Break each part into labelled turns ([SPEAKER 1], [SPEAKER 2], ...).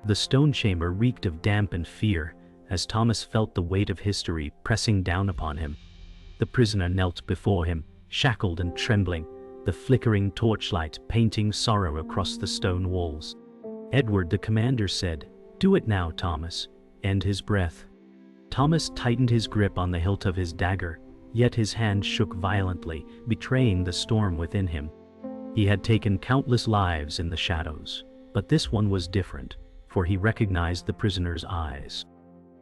[SPEAKER 1] The stone chamber reeked of damp and fear, as Thomas felt the weight of history pressing down upon him. The prisoner knelt before him, shackled and trembling, the flickering torchlight painting sorrow across the stone walls. Edward the commander said, "Do it now, Thomas. End his breath." Thomas tightened his grip on the hilt of his dagger, yet his hand shook violently, betraying the storm within him. He had taken countless lives in the shadows, but this one was different, for he recognized the prisoner's eyes.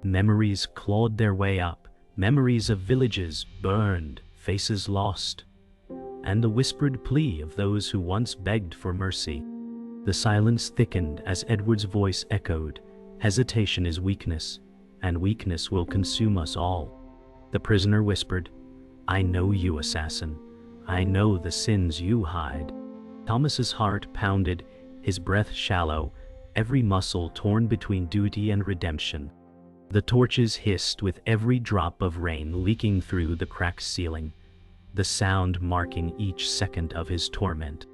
[SPEAKER 1] Memories clawed their way up, memories of villages burned, faces lost, and the whispered plea of those who once begged for mercy. The silence thickened as Edward's voice echoed, "Hesitation is weakness, and weakness will consume us all." The prisoner whispered, "I know you, assassin. I know the sins you hide." Thomas's heart pounded, his breath shallow, every muscle torn between duty and redemption. The torches hissed with every drop of rain leaking through the cracked ceiling, the sound marking each second of his torment.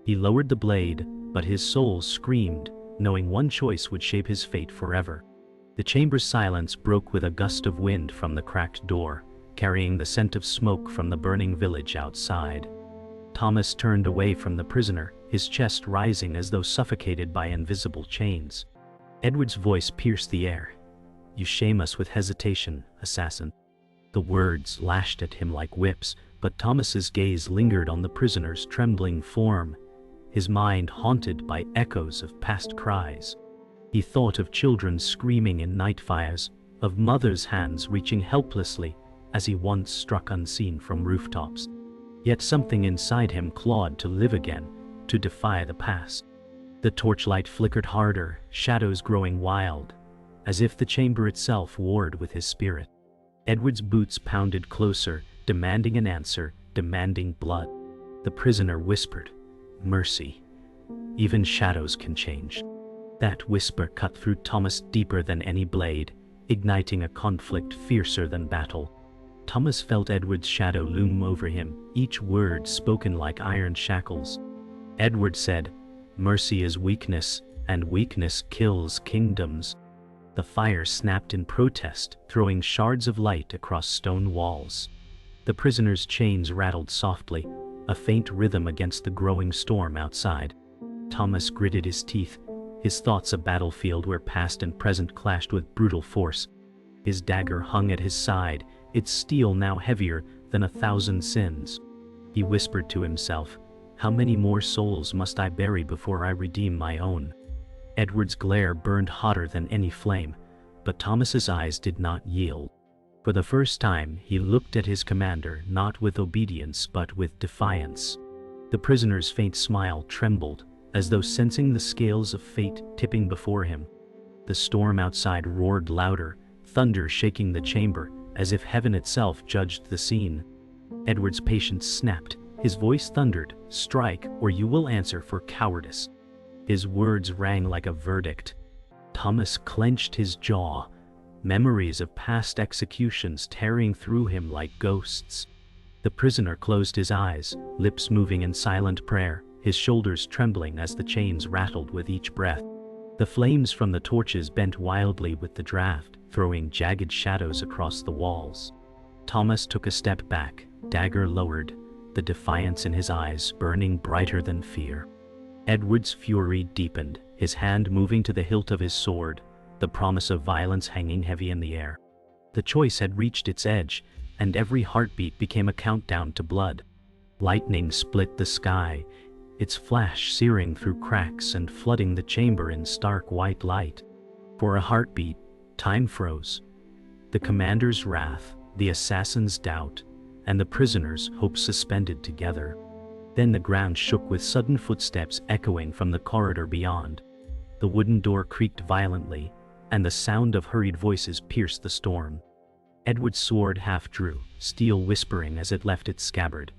[SPEAKER 1] He lowered the blade, but his soul screamed, knowing one choice would shape his fate forever. The chamber's silence broke with a gust of wind from the cracked door, carrying the scent of smoke from the burning village outside. Thomas turned away from the prisoner, his chest rising as though suffocated by invisible chains. Edward's voice pierced the air. "You shame us with hesitation, assassin." The words lashed at him like whips, but Thomas's gaze lingered on the prisoner's trembling form, his mind haunted by echoes of past cries. He thought of children screaming in night fires, of mothers' hands reaching helplessly as he once struck unseen from rooftops. Yet something inside him clawed to live again, to defy the past. The torchlight flickered harder, shadows growing wild, as if the chamber itself warred with his spirit. Edward's boots pounded closer, demanding an answer, demanding blood. The prisoner whispered, "Mercy. Even shadows can change." That whisper cut through Thomas deeper than any blade, igniting a conflict fiercer than battle. Thomas felt Edward's shadow loom over him, each word spoken like iron shackles. Edward said, "Mercy is weakness, and weakness kills kingdoms." The fire snapped in protest, throwing shards of light across stone walls. The prisoner's chains rattled softly, a faint rhythm against the growing storm outside. Thomas gritted his teeth, his thoughts a battlefield where past and present clashed with brutal force. His dagger hung at his side, its steel now heavier than 1,000 sins. He whispered to himself, "How many more souls must I bury before I redeem my own?" Edward's glare burned hotter than any flame, but Thomas's eyes did not yield. For the first time, he looked at his commander not with obedience but with defiance. The prisoner's faint smile trembled, as though sensing the scales of fate tipping before him. The storm outside roared louder, thunder shaking the chamber, as if heaven itself judged the scene. Edward's patience snapped, his voice thundered, "Strike, or you will answer for cowardice." His words rang like a verdict. Thomas clenched his jaw, memories of past executions tearing through him like ghosts. The prisoner closed his eyes, lips moving in silent prayer, his shoulders trembling as the chains rattled with each breath. The flames from the torches bent wildly with the draft, throwing jagged shadows across the walls. Thomas took a step back, dagger lowered, the defiance in his eyes burning brighter than fear. Edward's fury deepened, his hand moving to the hilt of his sword, the promise of violence hanging heavy in the air. The choice had reached its edge, and every heartbeat became a countdown to blood. Lightning split the sky, its flash searing through cracks and flooding the chamber in stark white light. For a heartbeat, time froze. The commander's wrath, the assassin's doubt, and the prisoner's hope suspended together. Then the ground shook with sudden footsteps echoing from the corridor beyond. The wooden door creaked violently, and the sound of hurried voices pierced the storm. Edward's sword half drew, steel whispering as it left its scabbard.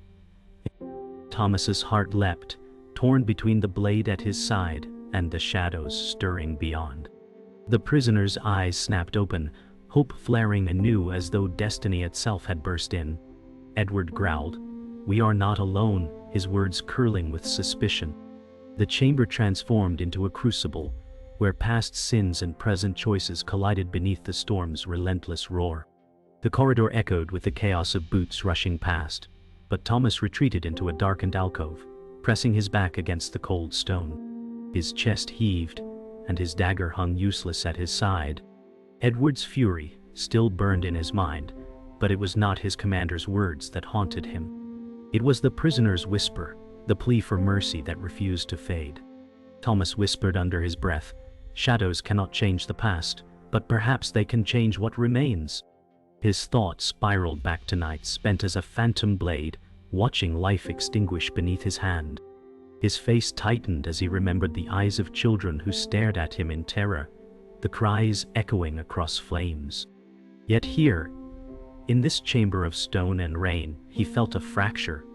[SPEAKER 1] Thomas's heart leapt, torn between the blade at his side and the shadows stirring beyond. The prisoner's eyes snapped open, hope flaring anew as though destiny itself had burst in. Edward growled, "We are not alone," his words curling with suspicion. The chamber transformed into a crucible, where past sins and present choices collided beneath the storm's relentless roar. The corridor echoed with the chaos of boots rushing past, but Thomas retreated into a darkened alcove, pressing his back against the cold stone. His chest heaved, and his dagger hung useless at his side. Edward's fury still burned in his mind, but it was not his commander's words that haunted him. It was the prisoner's whisper, the plea for mercy that refused to fade. Thomas whispered under his breath, "Shadows cannot change the past, but perhaps they can change what remains." His thoughts spiraled back to nights spent as a phantom blade, watching life extinguish beneath his hand. His face tightened as he remembered the eyes of children who stared at him in terror, the cries echoing across flames. Yet here, in this chamber of stone and rain, he felt a fracture,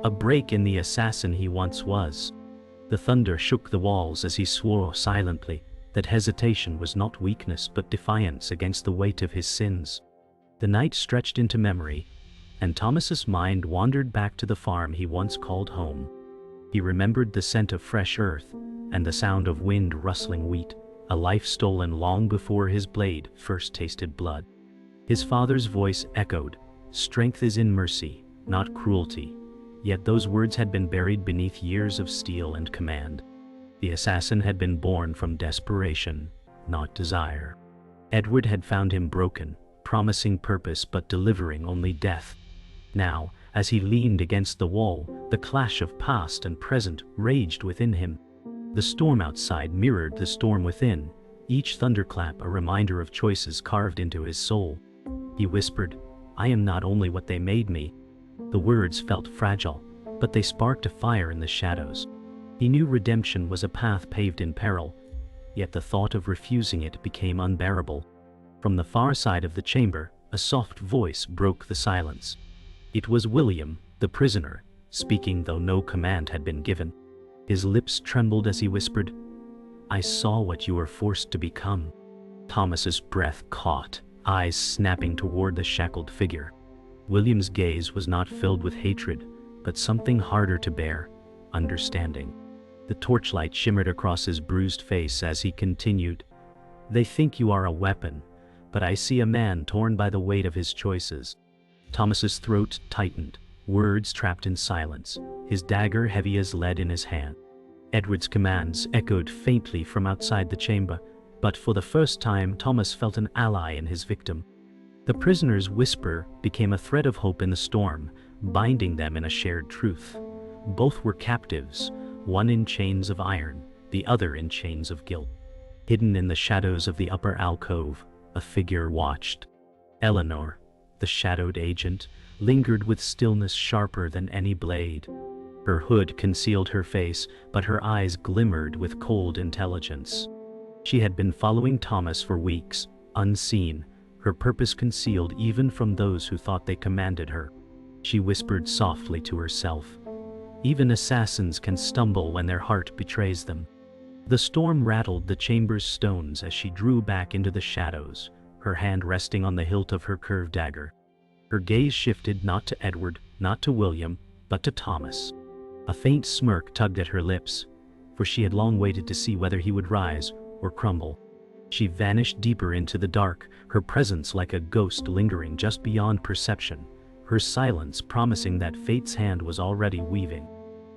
[SPEAKER 1] a break in the assassin he once was. The thunder shook the walls as he swore silently that hesitation was not weakness but defiance against the weight of his sins. The night stretched into memory, and Thomas's mind wandered back to the farm he once called home. He remembered the scent of fresh earth and the sound of wind rustling wheat, a life stolen long before his blade first tasted blood. His father's voice echoed, "Strength is in mercy, not cruelty." Yet those words had been buried beneath years of steel and command. The assassin had been born from desperation, not desire. Edward had found him broken, promising purpose but delivering only death. Now, as he leaned against the wall, the clash of past and present raged within him. The storm outside mirrored the storm within, each thunderclap a reminder of choices carved into his soul. He whispered, "I am not only what they made me." The words felt fragile, but they sparked a fire in the shadows. He knew redemption was a path paved in peril, yet the thought of refusing it became unbearable. From the far side of the chamber, a soft voice broke the silence. It was William, the prisoner, speaking though no command had been given. His lips trembled as he whispered, "I saw what you were forced to become." Thomas's breath caught, eyes snapping toward the shackled figure. William's gaze was not filled with hatred, but something harder to bear, understanding. The torchlight shimmered across his bruised face as he continued, "They think you are a weapon, but I see a man torn by the weight of his choices." Thomas's throat tightened, words trapped in silence, his dagger heavy as lead in his hand. Edward's commands echoed faintly from outside the chamber, but for the first time Thomas felt an ally in his victim. The prisoner's whisper became a thread of hope in the storm, binding them in a shared truth. Both were captives, one in chains of iron, the other in chains of guilt. Hidden in the shadows of the upper alcove, a figure watched. Eleanor, the shadowed agent, lingered with stillness sharper than any blade. Her hood concealed her face, but her eyes glimmered with cold intelligence. She had been following Thomas for weeks, unseen, her purpose concealed even from those who thought they commanded her. She whispered softly to herself, "Even assassins can stumble when their heart betrays them." The storm rattled the chamber's stones as she drew back into the shadows, her hand resting on the hilt of her curved dagger. Her gaze shifted not to Edward, not to William, but to Thomas. A faint smirk tugged at her lips, for she had long waited to see whether he would rise or crumble. She vanished deeper into the dark, her presence like a ghost lingering just beyond perception, her silence promising that fate's hand was already weaving.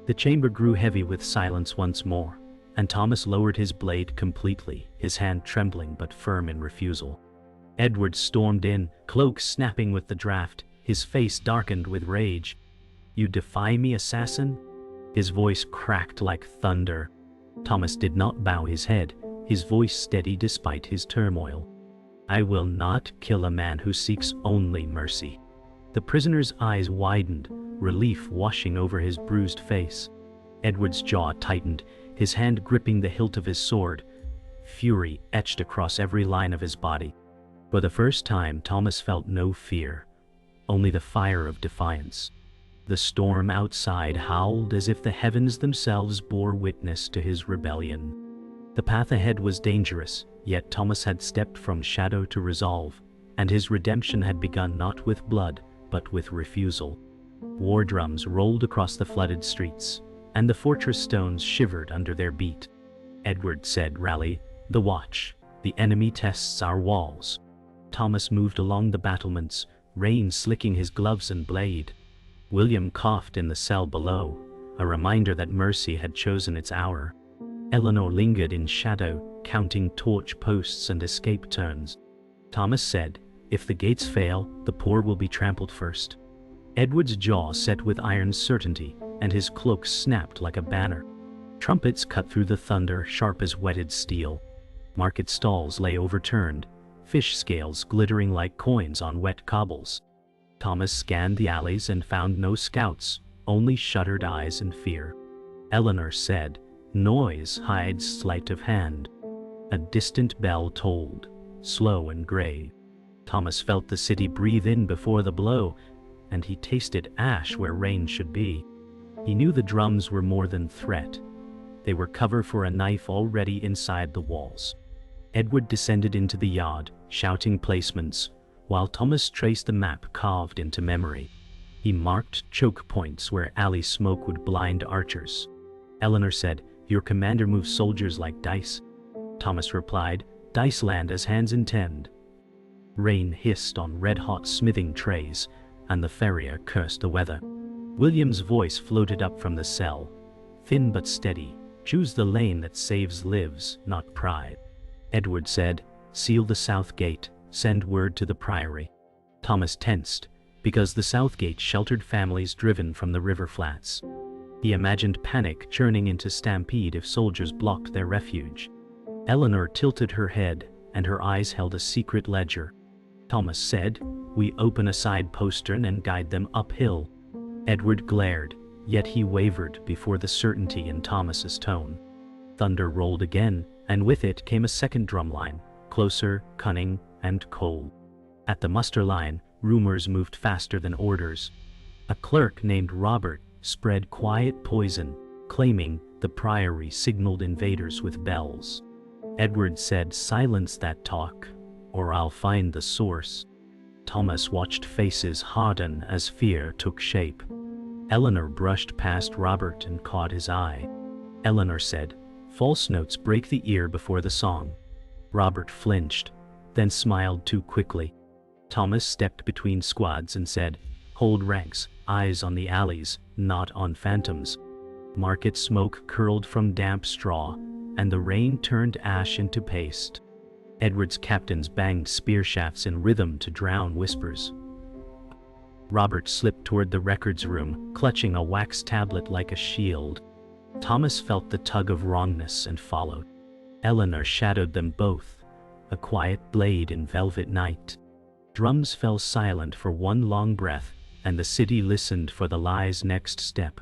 [SPEAKER 1] The chamber grew heavy with silence once more, and Thomas lowered his blade completely, his hand trembling but firm in refusal. Edward stormed in, cloak snapping with the draft, his face darkened with rage. "You defy me, assassin?" His voice cracked like thunder. Thomas did not bow his head, his voice steady despite his turmoil. "I will not kill a man who seeks only mercy." The prisoner's eyes widened, relief washing over his bruised face. Edward's jaw tightened, his hand gripping the hilt of his sword, fury etched across every line of his body. For the first time, Thomas felt no fear, only the fire of defiance. The storm outside howled as if the heavens themselves bore witness to his rebellion. The path ahead was dangerous, yet Thomas had stepped from shadow to resolve, and his redemption had begun not with blood, but with refusal. War drums rolled across the flooded streets, and the fortress stones shivered under their beat. Edward said, "Rally," The watch. The enemy tests our walls. Thomas moved along the battlements, rain slicking his gloves and blade. William coughed in the cell below, a reminder that mercy had chosen its hour. Eleanor lingered in shadow, counting torch posts and escape turns. Thomas said, "If the gates fail, the poor will be trampled first." Edward's jaw set with iron certainty, and his cloak snapped like a banner. Trumpets cut through the thunder, sharp as whetted steel. Market stalls lay overturned, fish scales glittering like coins on wet cobbles. Thomas scanned the alleys and found no scouts, only shuttered eyes and fear. Eleanor said, "Noise hides sleight of hand." A distant bell tolled, slow and gray. Thomas felt the city breathe in before the blow, and he tasted ash where rain should be. He knew the drums were more than threat. They were cover for a knife already inside the walls. Edward descended into the yard, shouting placements, while Thomas traced the map carved into memory. He marked choke points where alley smoke would blind archers. Eleanor said, "Your commander moves soldiers like dice." Thomas replied, "Dice land as hands intend." Rain hissed on red-hot smithing trays, and the farrier cursed the weather. William's voice floated up from the cell, thin but steady. "Choose the lane that saves lives, not pride." Edward said, "Seal the south gate, send word to the priory." Thomas tensed, because the south gate sheltered families driven from the river flats. He imagined panic churning into stampede if soldiers blocked their refuge. Eleanor tilted her head, and her eyes held a secret ledger. Thomas said, "We open a side postern and guide them uphill." Edward glared, yet he wavered before the certainty in Thomas's tone. Thunder rolled again, and with it came a second drumline, closer, cunning, and cold. At the muster line, rumors moved faster than orders. A clerk named Robert spread quiet poison, claiming the priory signaled invaders with bells. Edward said, "Silence that talk, or I'll find the source." Thomas watched faces harden as fear took shape. Eleanor brushed past Robert and caught his eye. Eleanor said, "False notes break the ear before the song." Robert flinched, then smiled too quickly. Thomas stepped between squads and said, "Hold ranks, eyes on the alleys, not on phantoms." Market smoke curled from damp straw, and the rain turned ash into paste. Edward's captains banged spear shafts in rhythm to drown whispers. Robert slipped toward the records room, clutching a wax tablet like a shield. Thomas felt the tug of wrongness and followed. Eleanor shadowed them both, a quiet blade in velvet night. Drums fell silent for one long breath, and the city listened for the lie's next step.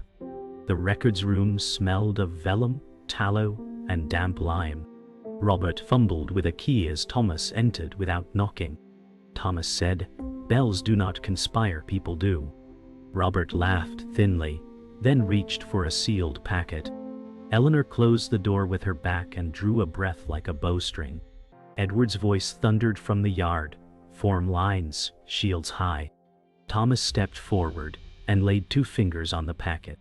[SPEAKER 1] The records room smelled of vellum, tallow, and damp lime. Robert fumbled with a key as Thomas entered without knocking. Thomas said, "Bells do not conspire, people do." Robert laughed thinly, then reached for a sealed packet. Eleanor closed the door with her back and drew a breath like a bowstring. Edward's voice thundered from the yard, "Form lines, shields high." Thomas stepped forward and laid 2 fingers on the packet.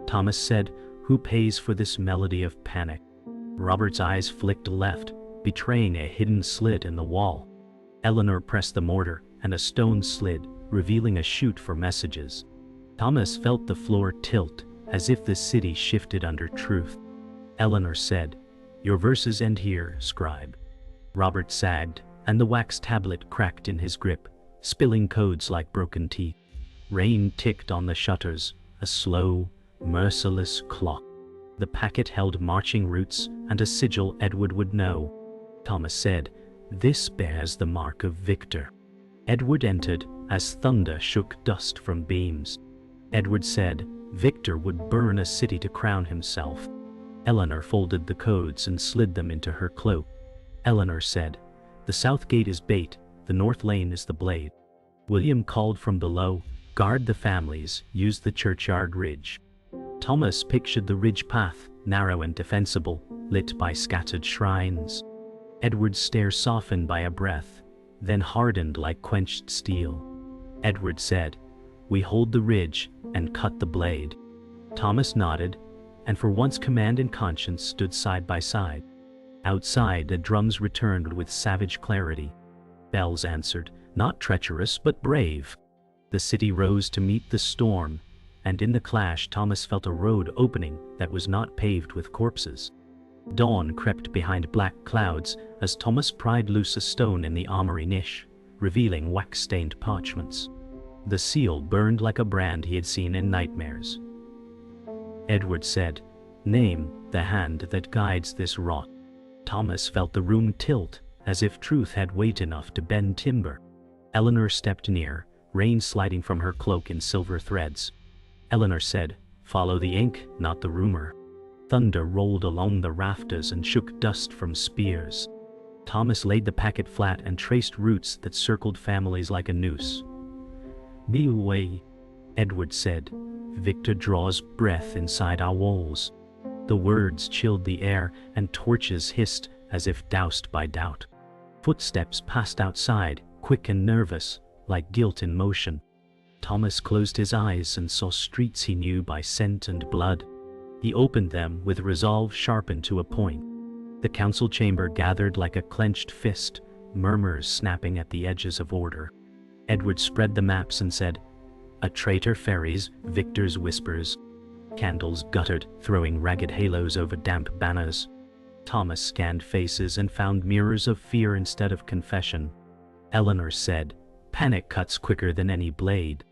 [SPEAKER 1] Thomas said, "Who pays for this melody of panic?" Robert's eyes flicked left, betraying a hidden slit in the wall. Eleanor pressed the mortar, and a stone slid, revealing a chute for messages. Thomas felt the floor tilt, as if the city shifted under truth. Eleanor said, "Your verses end here, scribe." Robert sagged, and the wax tablet cracked in his grip, spilling codes like broken teeth. Rain ticked on the shutters, a slow, merciless clock. The packet held marching roots and a sigil Edward would know. Thomas said, "This bears the mark of victor." Edward entered as thunder shook dust from beams. Edward said, "Victor would burn a city to crown himself." Eleanor folded the codes and slid them into her cloak. Eleanor said, "The south gate is bait, the north lane is the blade." William called from below, "Guard the families, use the churchyard ridge." Thomas pictured the ridge path, narrow and defensible, lit by scattered shrines. Edward's stare softened by a breath, then hardened like quenched steel. Edward said, "We hold the ridge and cut the blade." Thomas nodded, and for once command and conscience stood side by side. Outside, the drums returned with savage clarity. Bells answered, not treacherous but brave. The city rose to meet the storm, and in the clash Thomas felt a road opening that was not paved with corpses. Dawn crept behind black clouds as Thomas pried loose a stone in the armory niche, revealing wax-stained parchments. The seal burned like a brand he had seen in nightmares. Edward said, "Name the hand that guides this rot." Thomas felt the room tilt, as if truth had weight enough to bend timber. Eleanor stepped near, rain sliding from her cloak in silver threads. Eleanor said, "Follow the ink, not the rumor." Thunder rolled along the rafters and shook dust from spears. Thomas laid the packet flat and traced roots that circled families like a noose. "Be away," Edward said. "Victor draws breath inside our walls." The words chilled the air, and torches hissed as if doused by doubt. Footsteps passed outside, quick and nervous, like guilt in motion. Thomas closed his eyes and saw streets he knew by scent and blood. He opened them with resolve sharpened to a point. The council chamber gathered like a clenched fist, murmurs snapping at the edges of order. Edward spread the maps and said, "A traitor ferries Victor's whispers." Candles guttered, throwing ragged halos over damp banners. Thomas scanned faces and found mirrors of fear instead of confession. Eleanor said, "Panic cuts quicker than any blade."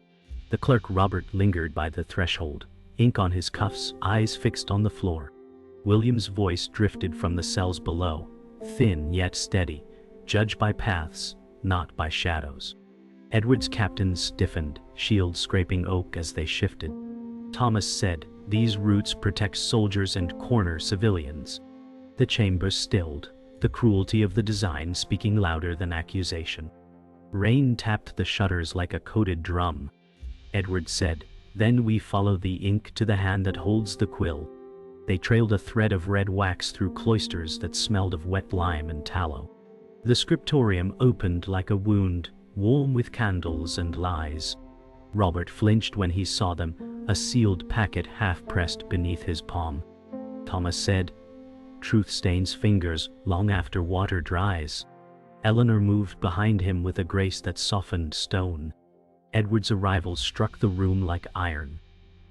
[SPEAKER 1] The clerk Robert lingered by the threshold, ink on his cuffs, eyes fixed on the floor. William's voice drifted from the cells below, thin yet steady, "Judge by paths, not by shadows." Edward's captains stiffened, shields scraping oak as they shifted. Thomas said, "These roots protect soldiers and corner civilians." The chamber stilled, the cruelty of the design speaking louder than accusation. Rain tapped the shutters like a coated drum. Edward said, "Then we follow the ink to the hand that holds the quill." They trailed a thread of red wax through cloisters that smelled of wet lime and tallow. The scriptorium opened like a wound, warm with candles and lies. Robert flinched when he saw them, a sealed packet half-pressed beneath his palm. Thomas said, "Truth stains fingers long after water dries." Eleanor moved behind him with a grace that softened stone. Edward's arrival struck the room like iron.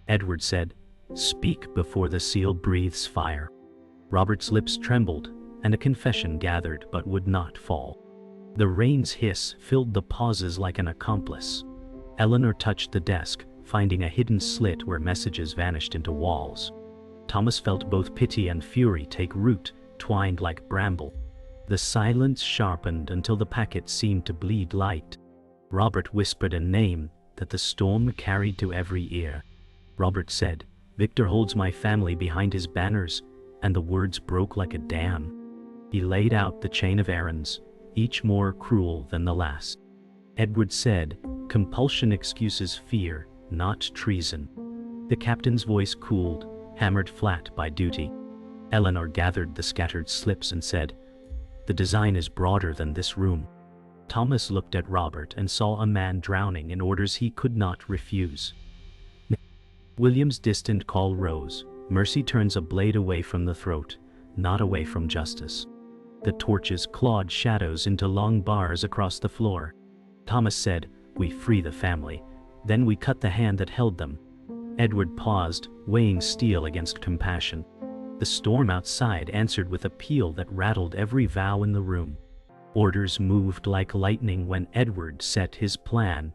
[SPEAKER 1] Edward said, "Speak before the seal breathes fire." Robert's lips trembled, and a confession gathered but would not fall. The rain's hiss filled the pauses like an accomplice. Eleanor touched the desk, finding a hidden slit where messages vanished into walls. Thomas felt both pity and fury take root, twined like bramble. The silence sharpened until the packet seemed to bleed light. Robert whispered a name that the storm carried to every ear. Robert said, "Victor holds my family behind his banners," and the words broke like a dam. He laid out the chain of errands, each more cruel than the last. Edward said, "Compulsion excuses fear, not treason." The captain's voice cooled, hammered flat by duty. Eleanor gathered the scattered slips and said, "The design is broader than this room." Thomas looked at Robert and saw a man drowning in orders he could not refuse. William's distant call rose. Mercy turns a blade away from the throat, not away from justice. The torches clawed shadows into long bars across the floor. Thomas said, "We free the family. Then we cut the hand that held them." Edward paused, weighing steel against compassion. The storm outside answered with a peal that rattled every vow in the room. Orders moved like lightning when Edward set his plan.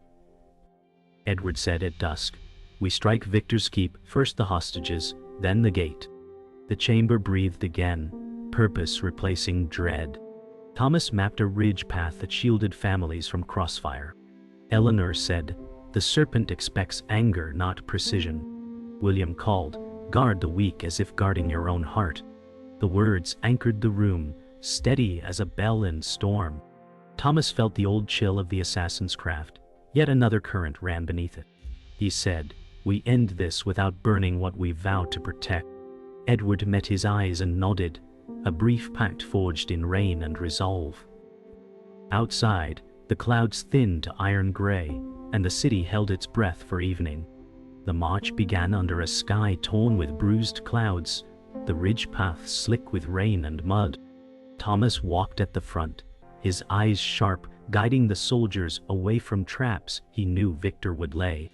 [SPEAKER 1] Edward said at dusk, "We strike Victor's keep, first the hostages, then the gate." The chamber breathed again, purpose replacing dread. Thomas mapped a ridge path that shielded families from crossfire. Eleanor said, "The serpent expects anger, not precision." William called, "Guard the weak as if guarding your own heart." The words anchored the room, steady as a bell in storm. Thomas felt the old chill of the assassin's craft, yet another current ran beneath it. He said, "We end this without burning what we vow to protect." Edward met his eyes and nodded, a brief pact forged in rain and resolve. Outside, the clouds thinned to iron gray, and the city held its breath for evening. The march began under a sky torn with bruised clouds, the ridge path slick with rain and mud. Thomas walked at the front, his eyes sharp, guiding the soldiers away from traps he knew Victor would lay.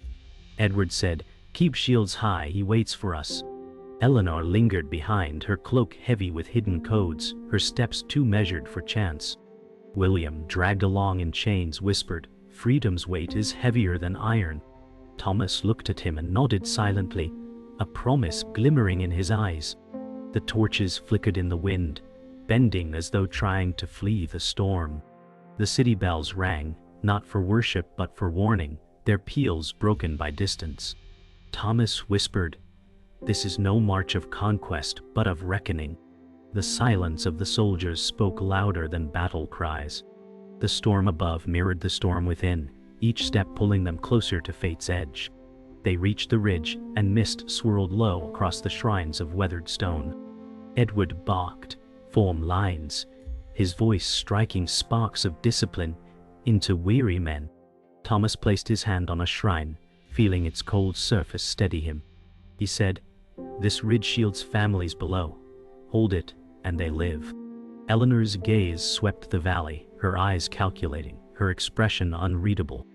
[SPEAKER 1] Edward said, "Keep shields high, he waits for us." Eleanor lingered behind, her cloak heavy with hidden codes, her steps too measured for chance. William, dragged along in chains, whispered, "Freedom's weight is heavier than iron." Thomas looked at him and nodded silently, a promise glimmering in his eyes. The torches flickered in the wind, bending as though trying to flee the storm. The city bells rang, not for worship but for warning, their peals broken by distance. Thomas whispered, "This is no march of conquest, but of reckoning." The silence of the soldiers spoke louder than battle cries. The storm above mirrored the storm within, each step pulling them closer to fate's edge. They reached the ridge, and mist swirled low across the shrines of weathered stone. Edward balked, form lines, his voice striking sparks of discipline into weary men. Thomas placed his hand on a shrine, feeling its cold surface steady him. He said, "This ridge shields families below. Hold it, and they live." Eleanor's gaze swept the valley, her eyes calculating, her expression unreadable.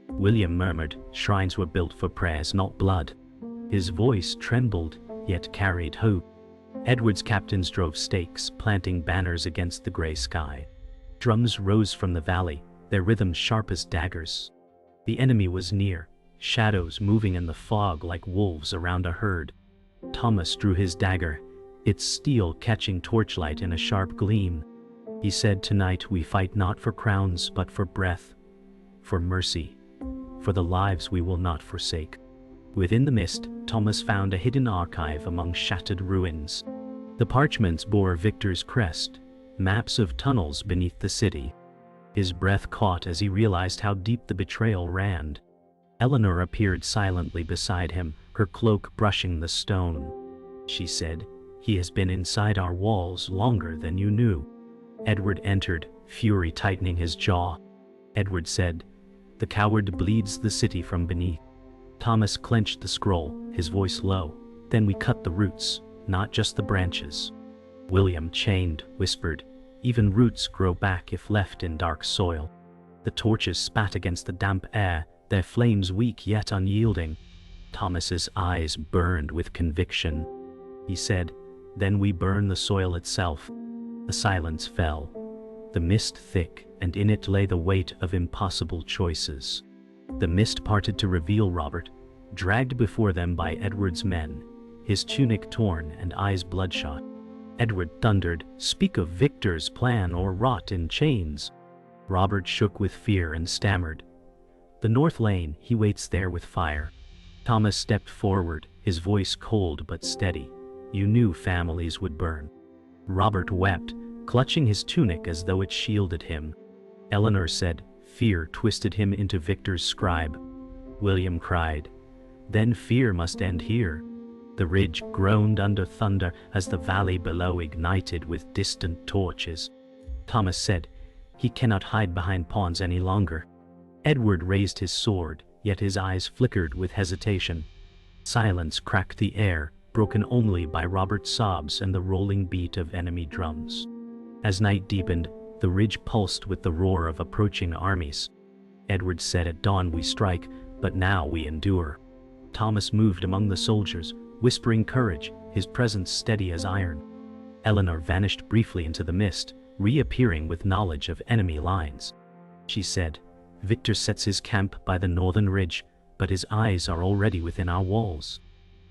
[SPEAKER 1] William murmured, "Shrines were built for prayers, not blood." His voice trembled, yet carried hope. Edward's captains drove stakes, planting banners against the gray sky. Drums rose from the valley, their rhythm sharp as daggers. The enemy was near, shadows moving in the fog like wolves around a herd. Thomas drew his dagger, its steel catching torchlight in a sharp gleam. He said, "Tonight we fight not for crowns but for breath, for mercy, for the lives we will not forsake." Within the mist, Thomas found a hidden archive among shattered ruins. The parchments bore Victor's crest, maps of tunnels beneath the city. His breath caught as he realized how deep the betrayal ran. Eleanor appeared silently beside him, her cloak brushing the stone. She said, "He has been inside our walls longer than you knew." Edward entered, fury tightening his jaw. Edward said, "The coward bleeds the city from beneath." Thomas clenched the scroll, his voice low. "Then we cut the roots, not just the branches." William, chained, whispered, "Even roots grow back if left in dark soil." The torches spat against the damp air, their flames weak yet unyielding. Thomas's eyes burned with conviction. He said, "Then we burn the soil itself." A silence fell, the mist thick, and in it lay the weight of impossible choices. The mist parted to reveal Robert, dragged before them by Edward's men, his tunic torn and eyes bloodshot. Edward thundered, "Speak of Victor's plan or rot in chains." Robert shook with fear and stammered, "The north lane, he waits there with fire." Thomas stepped forward, his voice cold but steady. "You knew families would burn." Robert wept, clutching his tunic as though it shielded him. Eleanor said, "Fear twisted him into Victor's scribe." William cried, "Then fear must end here." The ridge groaned under thunder as the valley below ignited with distant torches. Thomas said, "He cannot hide behind pawns any longer." Edward raised his sword, yet his eyes flickered with hesitation. Silence cracked the air, broken only by Robert's sobs and the rolling beat of enemy drums. As night deepened, the ridge pulsed with the roar of approaching armies. Edward said, "At dawn we strike, but now we endure." Thomas moved among the soldiers, whispering courage, his presence steady as iron. Eleanor vanished briefly into the mist, reappearing with knowledge of enemy lines. She said, "Victor sets his camp by the northern ridge, but his eyes are already within our walls."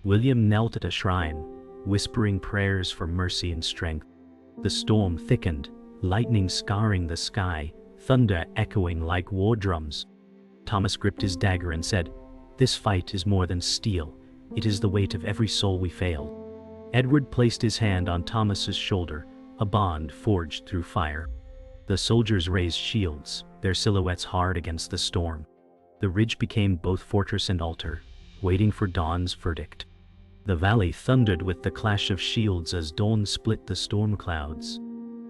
[SPEAKER 1] William knelt at a shrine, whispering prayers for mercy and strength. The storm thickened, lightning scarring the sky, thunder echoing like war drums. Thomas gripped his dagger and said, "This fight is more than steel. It is the weight of every soul we failed." Edward placed his hand on Thomas's shoulder, a bond forged through fire. The soldiers raised shields, their silhouettes hard against the storm. The ridge became both fortress and altar, waiting for dawn's verdict. The valley thundered with the clash of shields as dawn split the storm clouds.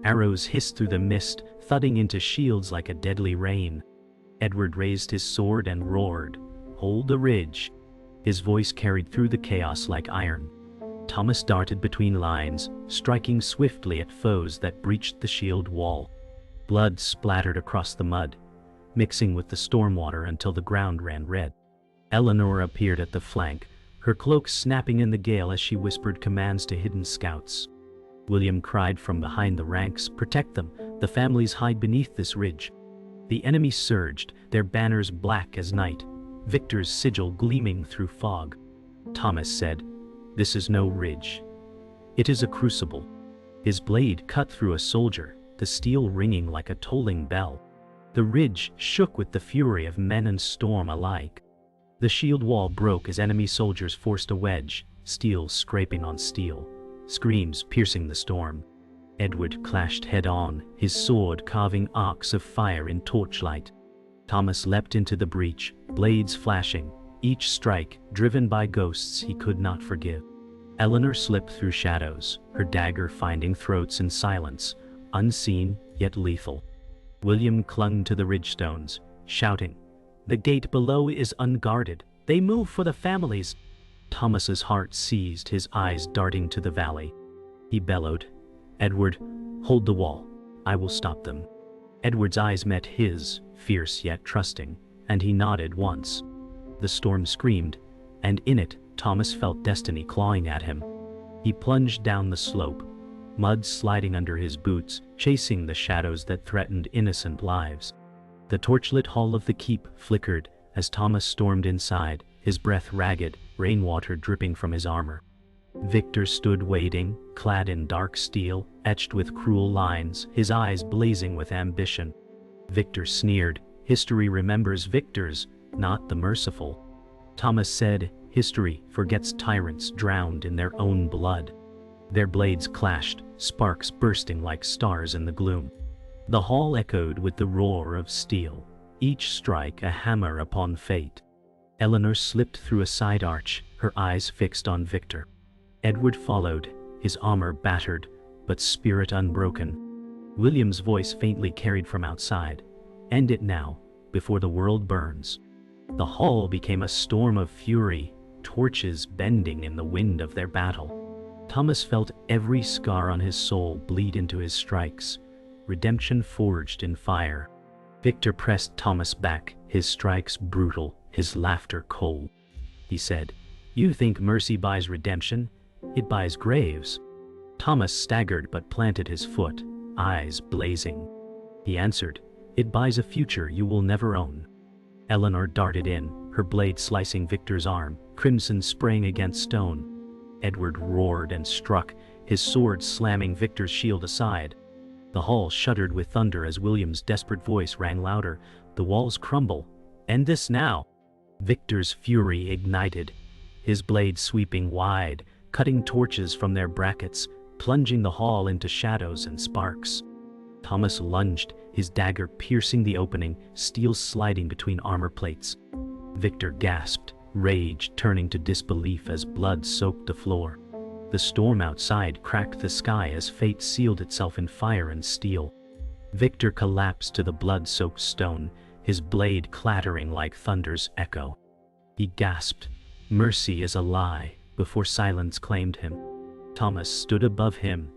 [SPEAKER 1] Arrows hissed through the mist, thudding into shields like a deadly rain. Edward raised his sword and roared, "Hold the ridge!" His voice carried through the chaos like iron. Thomas darted between lines, striking swiftly at foes that breached the shield wall. Blood splattered across the mud, mixing with the storm water until the ground ran red. Eleanor appeared at the flank, her cloak snapping in the gale as she whispered commands to hidden scouts. William cried from behind the ranks, "Protect them, the families hide beneath this ridge." The enemy surged, their banners black as night, Victor's sigil gleaming through fog. Thomas said, "This is no ridge. It is a crucible." His blade cut through a soldier, the steel ringing like a tolling bell. The ridge shook with the fury of men and storm alike. The shield wall broke as enemy soldiers forced a wedge, steel scraping on steel, screams piercing the storm. Edward clashed head-on, his sword carving arcs of fire in torchlight. Thomas leapt into the breach, blades flashing, each strike driven by ghosts he could not forgive. Eleanor slipped through shadows, her dagger finding throats in silence, unseen yet lethal. William clung to the ridgestones, shouting, "The gate below is unguarded. They move for the families." Thomas's heart seized, his eyes darting to the valley. He bellowed, "Edward, hold the wall. I will stop them." Edward's eyes met his, fierce yet trusting, and he nodded once. The storm screamed, and in it, Thomas felt destiny clawing at him. He plunged down the slope, mud sliding under his boots, chasing the shadows that threatened innocent lives. The torchlit hall of the keep flickered as Thomas stormed inside, his breath ragged, rainwater dripping from his armor. Victor stood waiting, clad in dark steel, etched with cruel lines, his eyes blazing with ambition. Victor sneered, "History remembers victors, not the merciful." Thomas said, "History forgets tyrants drowned in their own blood." Their blades clashed, sparks bursting like stars in the gloom. The hall echoed with the roar of steel, each strike a hammer upon fate. Eleanor slipped through a side arch, her eyes fixed on Victor. Edward followed, his armor battered, but spirit unbroken. William's voice faintly carried from outside, "End it now, before the world burns." The hall became a storm of fury, torches bending in the wind of their battle. Thomas felt every scar on his soul bleed into his strikes, redemption forged in fire. Victor pressed Thomas back, his strikes brutal, his laughter cold. He said, "You think mercy buys redemption? It buys graves." Thomas staggered but planted his foot, eyes blazing. He answered, "It buys a future you will never own." Eleanor darted in, her blade slicing Victor's arm, crimson spraying against stone. Edward roared and struck, his sword slamming Victor's shield aside. The hall shuddered with thunder as William's desperate voice rang louder, "The walls crumble. End this now." Victor's fury ignited, his blade sweeping wide, cutting torches from their brackets, plunging the hall into shadows and sparks. Thomas lunged, his dagger piercing the opening, steel sliding between armor plates. Victor gasped, rage turning to disbelief as blood soaked the floor. The storm outside cracked the sky as fate sealed itself in fire and steel. Victor collapsed to the blood-soaked stone, his blade clattering like thunder's echo. He gasped, "Mercy is a lie," before silence claimed him. Thomas stood above him,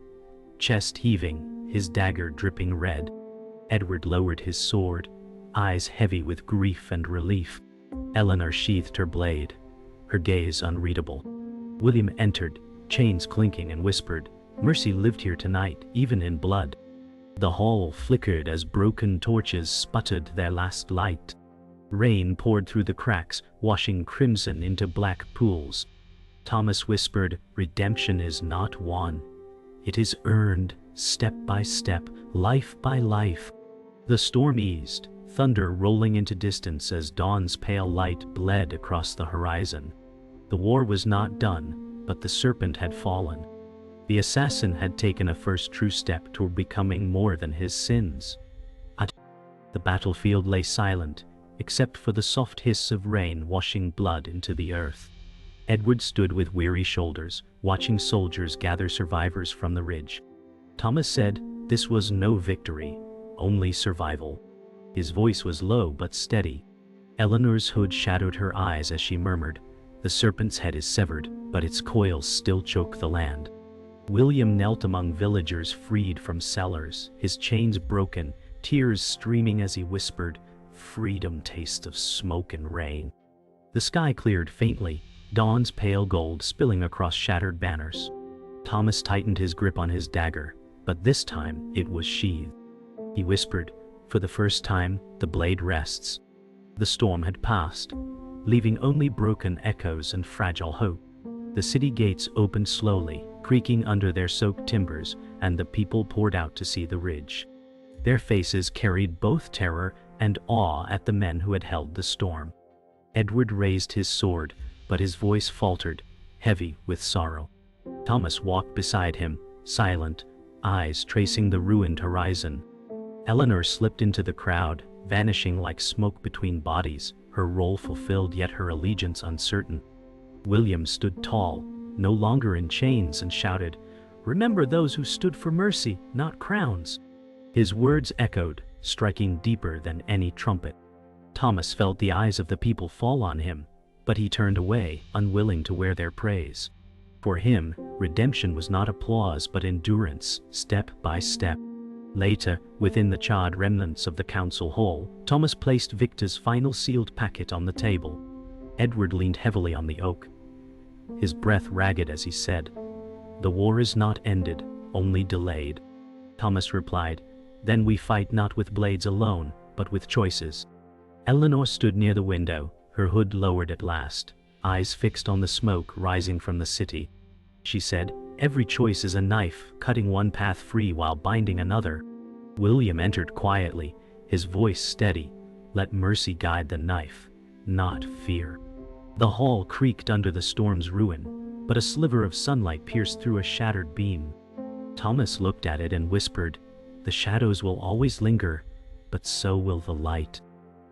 [SPEAKER 1] chest heaving, his dagger dripping red. Edward lowered his sword, eyes heavy with grief and relief. Eleanor sheathed her blade, her gaze unreadable. William entered, chains clinking, and whispered, "Mercy lived here tonight, even in blood." The hall flickered as broken torches sputtered their last light. Rain poured through the cracks, washing crimson into black pools. Thomas whispered, "Redemption is not won. It is earned, step by step, life by life." The storm eased, thunder rolling into distance as dawn's pale light bled across the horizon. The war was not done, but the serpent had fallen. The assassin had taken a first true step toward becoming more than his sins. The battlefield lay silent, except for the soft hiss of rain washing blood into the earth. Edward stood with weary shoulders, watching soldiers gather survivors from the ridge. Thomas said, "This was no victory, only survival." His voice was low but steady. Eleanor's hood shadowed her eyes as she murmured, The serpent's head is severed, but its coils still choke the land. William knelt among villagers freed from cellars, his chains broken, tears streaming as he whispered, "Freedom tastes of smoke and rain." The sky cleared faintly, dawn's pale gold spilling across shattered banners. Thomas tightened his grip on his dagger, but this time it was sheathed. He whispered, "For the first time, the blade rests." The storm had passed, leaving only broken echoes and fragile hope. The city gates opened slowly, creaking under their soaked timbers, and the people poured out to see the ridge. Their faces carried both terror and awe at the men who had held the storm. Edward raised his sword, but his voice faltered, heavy with sorrow. Thomas walked beside him, silent, eyes tracing the ruined horizon. Eleanor slipped into the crowd, vanishing like smoke between bodies, her role fulfilled yet her allegiance uncertain. William stood tall, no longer in chains, and shouted, "Remember those who stood for mercy, not crowns." His words echoed, striking deeper than any trumpet. Thomas felt the eyes of the people fall on him, but he turned away, unwilling to wear their praise. For him, redemption was not applause but endurance, step by step. Later, within the charred remnants of the council hall, Thomas placed Victor's final sealed packet on the table. Edward leaned heavily on the oak, his breath ragged as he said, "The war is not ended, only delayed." Thomas replied, "Then we fight not with blades alone, but with choices." Eleanor stood near the window, her hood lowered at last, eyes fixed on the smoke rising from the city. She said, "Every choice is a knife, cutting one path free while binding another." William entered quietly, his voice steady, "Let mercy guide the knife, not fear." The hall creaked under the storm's ruin, but a sliver of sunlight pierced through a shattered beam. Thomas looked at it and whispered, "The shadows will always linger, but so will the light."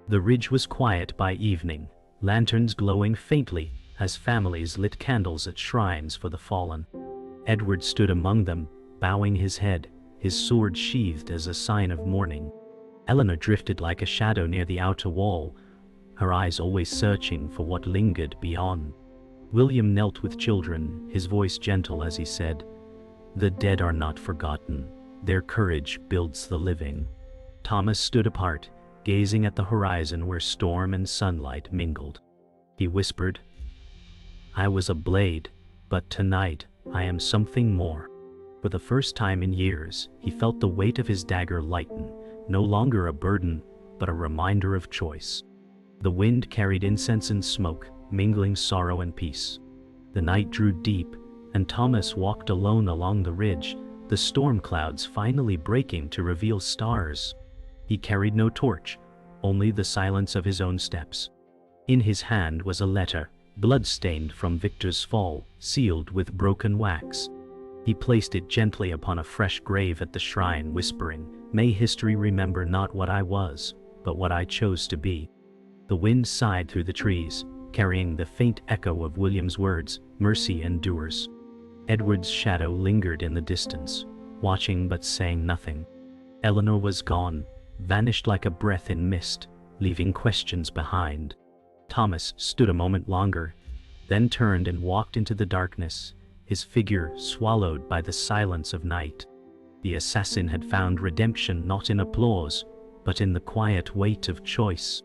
[SPEAKER 1] The ridge was quiet by evening, lanterns glowing faintly as families lit candles at shrines for the fallen. Edward stood among them, bowing his head, his sword sheathed as a sign of mourning. Eleanor drifted like a shadow near the outer wall, her eyes always searching for what lingered beyond. William knelt with children, his voice gentle as he said, "The dead are not forgotten, their courage builds the living." Thomas stood apart, gazing at the horizon where storm and sunlight mingled. He whispered, "I was a blade, but tonight I am something more." For the first time in years, he felt the weight of his dagger lighten, no longer a burden, but a reminder of choice. The wind carried incense and smoke, mingling sorrow and peace. The night drew deep, and Thomas walked alone along the ridge, the storm clouds finally breaking to reveal stars. He carried no torch, only the silence of his own steps. In his hand was a letter, blood-stained from Victor's fall, sealed with broken wax. He placed it gently upon a fresh grave at the shrine, whispering, "May history remember not what I was, but what I chose to be." The wind sighed through the trees, carrying the faint echo of William's words, "Mercy endures." Edward's shadow lingered in the distance, watching but saying nothing. Eleanor was gone, vanished like a breath in mist, leaving questions behind. Thomas stood a moment longer, then turned and walked into the darkness, his figure swallowed by the silence of night. The assassin had found redemption not in applause, but in the quiet weight of choice.